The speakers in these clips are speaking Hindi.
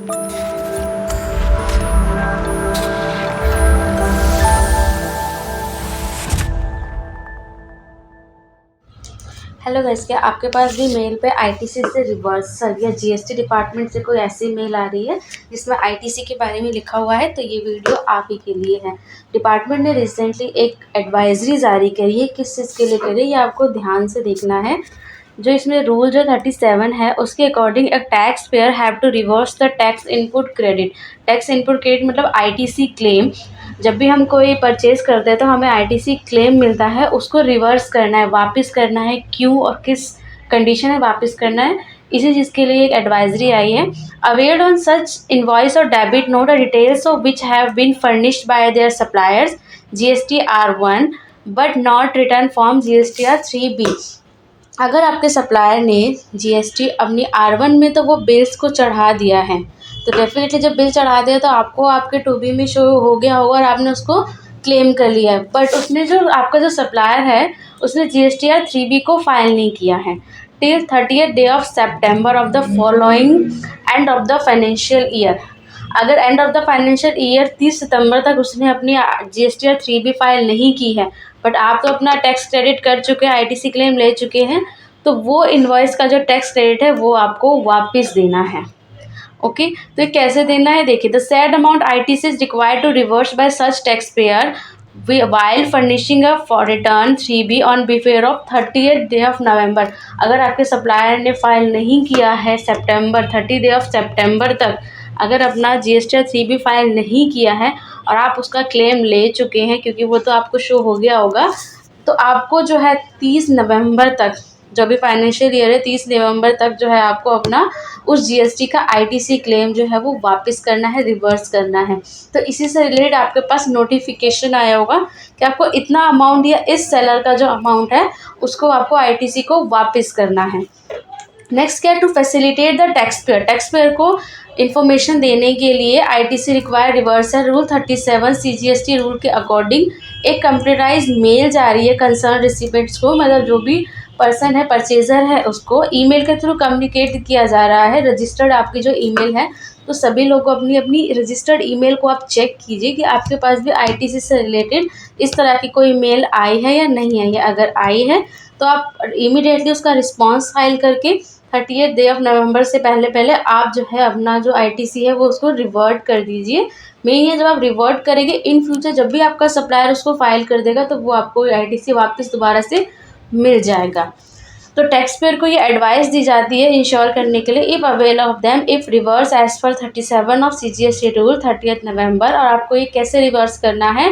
हेलो गाइस, क्या आपके पास भी मेल पे आईटीसी से रिवर्सल या जीएसटी डिपार्टमेंट से कोई ऐसी मेल आ रही है जिसमें आईटीसी के बारे में लिखा हुआ है? तो ये वीडियो आप ही के लिए है। डिपार्टमेंट ने रिसेंटली एक एडवाइजरी जारी करी है। किस चीज़ के लिए करी है ये आपको ध्यान से देखना है। जो इसमें रूल जो 37 है उसके according a tax payer have to reverse the tax input credit. Tax input credit मतलब आईटीसी क्लेम। जब भी हम कोई परचेज करते हैं तो हमें आईटीसी क्लेम मिलता है, उसको रिवर्स करना है, वापस करना है। क्यों और किस कंडीशन में वापस करना है, इसी चीज़ के लिए एक एडवाइजरी आई है। अवेयर्ड ऑन सच इनवॉइस और debit note details of which have been furnished by their suppliers GSTR1 but not return form GSTR3B। अगर आपके सप्लायर ने जीएसटी अपनी R1 में तो वो बिल्स को चढ़ा दिया है, तो डेफिनेटली जब बिल चढ़ा दिया तो आपको आपके टूबी में शो हो गया होगा और आपने उसको क्लेम कर लिया है। बट उसने जो आपका जो सप्लायर है उसने GSTR3B को फाइल नहीं किया है till 30th day of September of the following end of the financial year. अगर end of the financial year 30 सितंबर तक उसने अपनी GSTR3B फाइल नहीं की है, बट आप तो अपना टैक्स क्रेडिट कर चुके हैं, आईटीसी क्लेम ले चुके हैं, तो वो इनवॉइस का जो टैक्स क्रेडिट है वो आपको वापस देना है। ओके, तो ये कैसे देना है देखिए। The said amount ITC is required to reverse by such tax payer while furnishing a for return 3B on before of 30th day of November। अगर आपके सप्लायर ने फाइल नहीं किया है सितंबर 30 डे ऑफ सितंबर तक, अगर अपना GSTR3B फाइल नहीं किया है और आप उसका क्लेम ले चुके हैं, क्योंकि वो तो आपको शो हो गया होगा, तो आपको जो है 30 नवंबर तक, जो भी फाइनेंशियल ईयर है 30 नवंबर तक जो है आपको अपना उस जीएसटी का आईटीसी क्लेम जो है वो वापस करना है, रिवर्स करना है। तो इसी से रिलेटेड आपके पास नोटिफिकेशन आया होगा कि आपको इतना अमाउंट या इस सेलर का जो अमाउंट है उसको आपको आईटीसी को वापस करना है। नेक्स्ट क्या है, to facilitate the tax payer को इन्फॉर्मेशन देने के लिए ITC require reversal rule 37 CGST rule के अकॉर्डिंग एक कंप्यूटराइज मेल जारी है कंसर्न रिसिपेंट्स को, मतलब जो भी पर्सन है, परचेजर है, उसको ईमेल के थ्रू कम्युनिकेट किया जा रहा है। रजिस्टर्ड आपकी जो ईमेल है, तो सभी लोग अपनी अपनी रजिस्टर्ड ईमेल को आप चेक कीजिए कि आपके पास भी आईटीसी से रिलेटेड इस तरह की कोई मेल आई है या नहीं आई है। अगर आई है तो आप इमीडिएटली उसका रिस्पॉन्स फाइल करके 30th डे ऑफ नवंबर से पहले पहले आप जो है अपना जो आईटीसी है वो उसको रिवर्ट कर दीजिए। मेन ये जब आप रिवर्ट करेंगे, इन फ्यूचर जब भी आपका सप्लायर उसको फाइल कर देगा तो वो आपको आईटीसी वापस दोबारा से मिल जाएगा। तो टैक्स पेयर को ये एडवाइस दी जाती है इंश्योर करने के लिए, if avail of them if reverse as per 37 of CGST rule 30th नवंबर। और आपको ये कैसे रिवर्स करना है,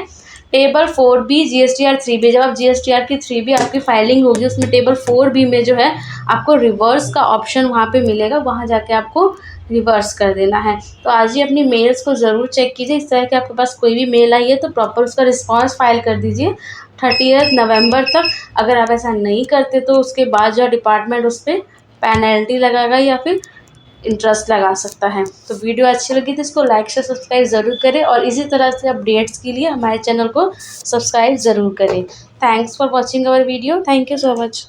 टेबल 4B GSTR3B, जब आप GSTR की 3B आपकी फाइलिंग होगी उसमें टेबल 4B में जो है आपको रिवर्स का ऑप्शन वहाँ पे मिलेगा, वहाँ जाके आपको रिवर्स कर देना है। तो आज ही अपनी मेल्स को ज़रूर चेक कीजिए। इस तरह के आपके पास कोई भी मेल आई है तो प्रॉपर उसका रिस्पॉन्स फाइल कर दीजिए 30th नवंबर तक। अगर आप ऐसा नहीं करते तो उसके बाद जो डिपार्टमेंट उस पर पेनल्टी लगाएगा या फिर इंटरेस्ट लगा सकता है। तो वीडियो अच्छी लगी तो इसको लाइक से सब्सक्राइब ज़रूर करें और इसी तरह से अपडेट्स के लिए हमारे चैनल को सब्सक्राइब ज़रूर करें। Thanks for watching our video. Thank you so much.